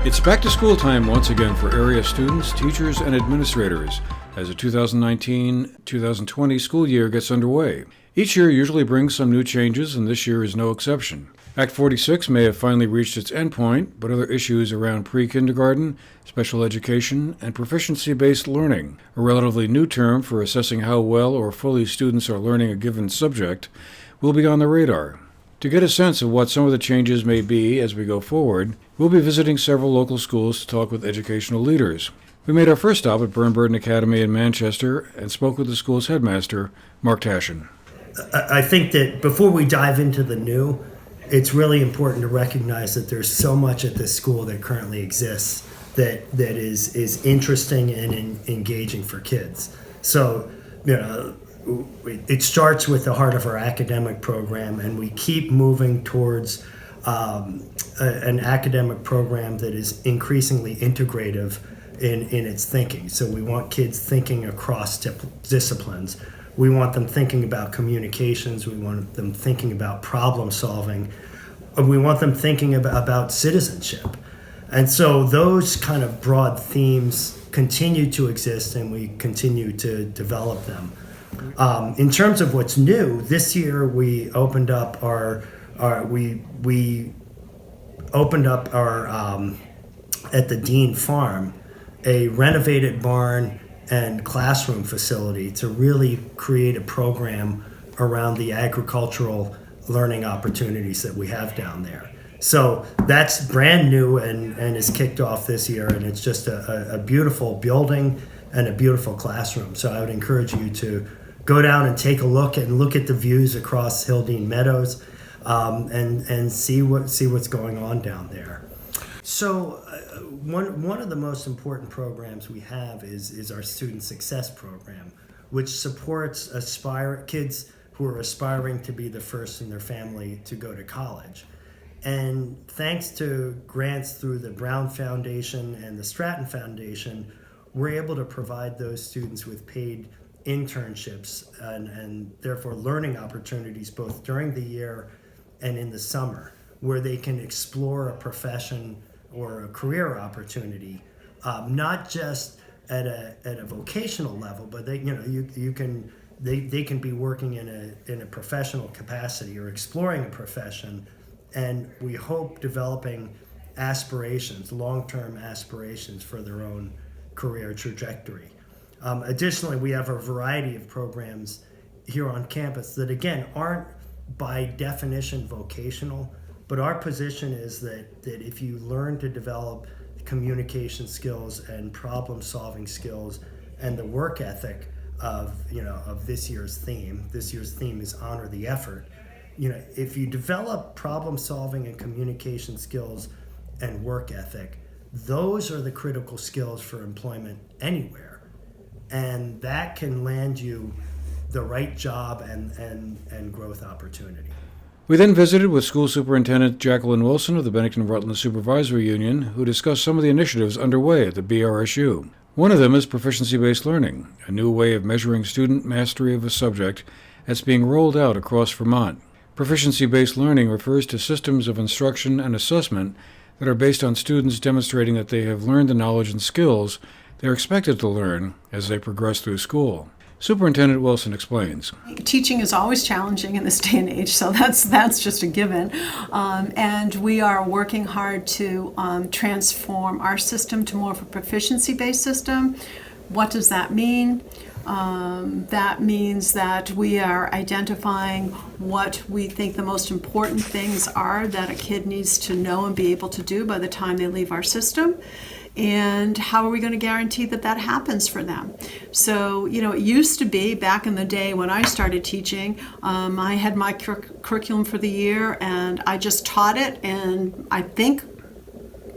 It's back to school time once again for area students, teachers, and administrators as the 2019-2020 school year gets underway. Each year usually brings some new changes, and this year is no exception. Act 46 may have finally reached its endpoint, but other issues around pre-kindergarten, special education, and proficiency-based learning, a relatively new term for assessing how well or fully students are learning a given subject, will be on the radar. To get a sense of what some of the changes may be as we go forward, we'll be visiting several local schools to talk with educational leaders. We made our first stop at Burnburton Academy in Manchester and spoke with the school's headmaster, Mark Tashin. I think that before we dive into the new, it's really important to recognize that there's so much at this school that currently exists that is interesting and engaging for kids. So, it starts with the heart of our academic program, and we keep moving towards an academic program that is increasingly integrative in its thinking. So we want kids thinking across disciplines. We want them thinking about communications. We want them thinking about problem solving. We want them thinking about citizenship. And so those kind of broad themes continue to exist, and we continue to develop them. In terms of what's new, this year we opened up our at the Dean Farm, a renovated barn and classroom facility to really create a program around the agricultural learning opportunities that we have down there. So that's brand new and is kicked off this year, and it's just a beautiful building and a beautiful classroom. So I would encourage you to go down and take a look at the views across Hildene Meadows, and see what's going on down there. So one of the most important programs we have is our Student Success Program, which supports kids who are aspiring to be the first in their family to go to college. And thanks to grants through the Brown Foundation and the Stratton Foundation, we're able to provide those students with paid internships and therefore learning opportunities both during the year and in the summer, where they can explore a profession or a career opportunity, not just at a vocational level, but they can be working in a professional capacity or exploring a profession, and we hope developing long-term aspirations for their own career trajectory. Additionally, we have a variety of programs here on campus that, again, aren't by definition vocational, but our position is that if you learn to develop communication skills and problem-solving skills and the work ethic of this year's theme is honor the effort. If you develop problem-solving and communication skills and work ethic, those are the critical skills for employment anywhere. And that can land you the right job and growth opportunity. We then visited with School Superintendent Jacqueline Wilson of the Bennington-Rutland Supervisory Union, who discussed some of the initiatives underway at the BRSU. One of them is proficiency-based learning, a new way of measuring student mastery of a subject that's being rolled out across Vermont. Proficiency-based learning refers to systems of instruction and assessment that are based on students demonstrating that they have learned the knowledge and skills they're expected to learn as they progress through school. Superintendent Wilson explains. Teaching is always challenging in this day and age, so that's just a given. And we are working hard to transform our system to more of a proficiency-based system. What does that mean? That means that we are identifying what we think the most important things are that a kid needs to know and be able to do by the time they leave our system. And how are we going to guarantee that happens for them? So, it used to be back in the day when I started teaching, I had my curriculum for the year and I just taught it, and I think,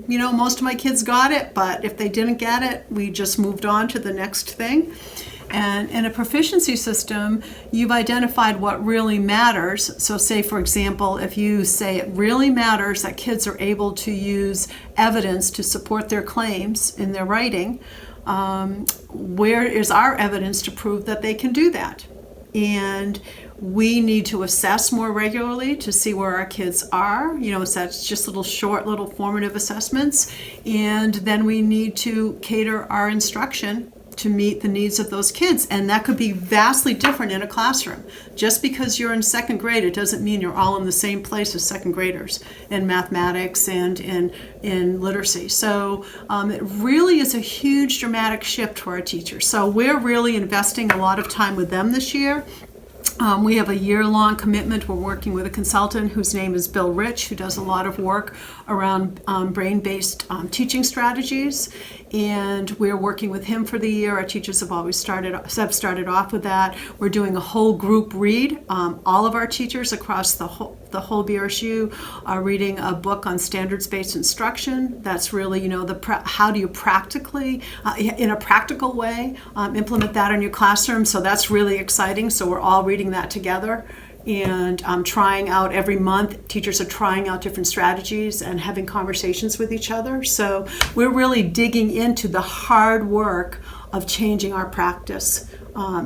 most of my kids got it, but if they didn't get it, we just moved on to the next thing. And in a proficiency system, you've identified what really matters. So say, for example, if you say it really matters that kids are able to use evidence to support their claims in their writing, where is our evidence to prove that they can do that? And we need to assess more regularly to see where our kids are. So that's just little formative assessments. And then we need to cater our instruction to meet the needs of those kids. And that could be vastly different in a classroom. Just because you're in second grade, it doesn't mean you're all in the same place as second graders in mathematics and in literacy. So it really is a huge dramatic shift for our teachers. So we're really investing a lot of time with them this year. We have a year-long commitment. We're working with a consultant whose name is Bill Rich, who does a lot of work around brain-based teaching strategies, and we're working with him for the year. Our teachers have started off with that. We're doing a whole group read. All of our teachers across the whole BRSU are reading a book on standards-based instruction. That's really, how do you practically, in a practical way, implement that in your classroom. So that's really exciting. So we're all reading that together and trying out every month. Teachers are trying out different strategies and having conversations with each other. So we're really digging into the hard work of changing our practice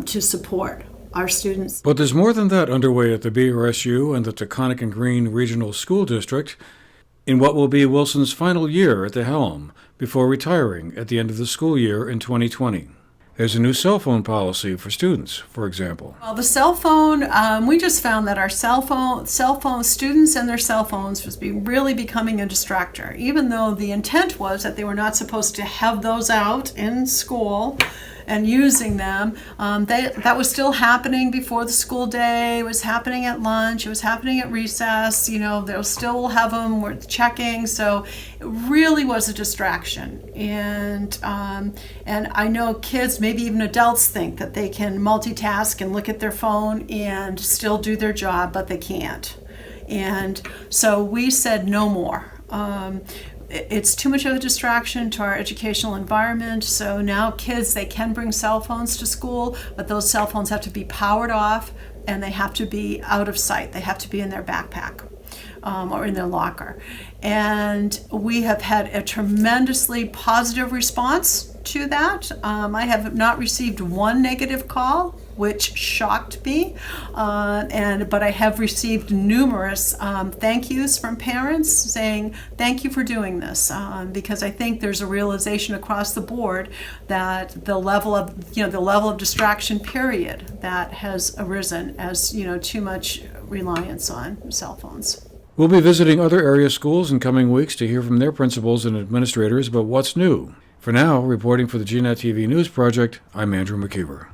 to support our students. But there's more than that underway at the BRSU and the Taconic and Green Regional School District in what will be Wilson's final year at the helm before retiring at the end of the school year in 2020. There's a new cell phone policy for students, for example. Well, the cell phone, we just found that our cell phone students and their cell phones was really becoming a distractor, even though the intent was that they were not supposed to have those out in school and using them. That was still happening before the school day. It was happening at lunch. It was happening at recess. They'll still have them. We're checking. So it really was a distraction. And I know kids, maybe even adults, think that they can multitask and look at their phone and still do their job, but they can't. And so we said no more. It's too much of a distraction to our educational environment. So now kids, they can bring cell phones to school, but those cell phones have to be powered off and they have to be out of sight. They have to be in their backpack or in their locker. And we have had a tremendously positive response to that. I have not received one negative call, which shocked me, but I have received numerous thank yous from parents saying thank you for doing this, because I think there's a realization across the board that the level of distraction period that has arisen as too much reliance on cell phones. We'll be visiting other area schools in coming weeks to hear from their principals and administrators about what's new. For now, reporting for the GNET TV News Project, I'm Andrew McKeever.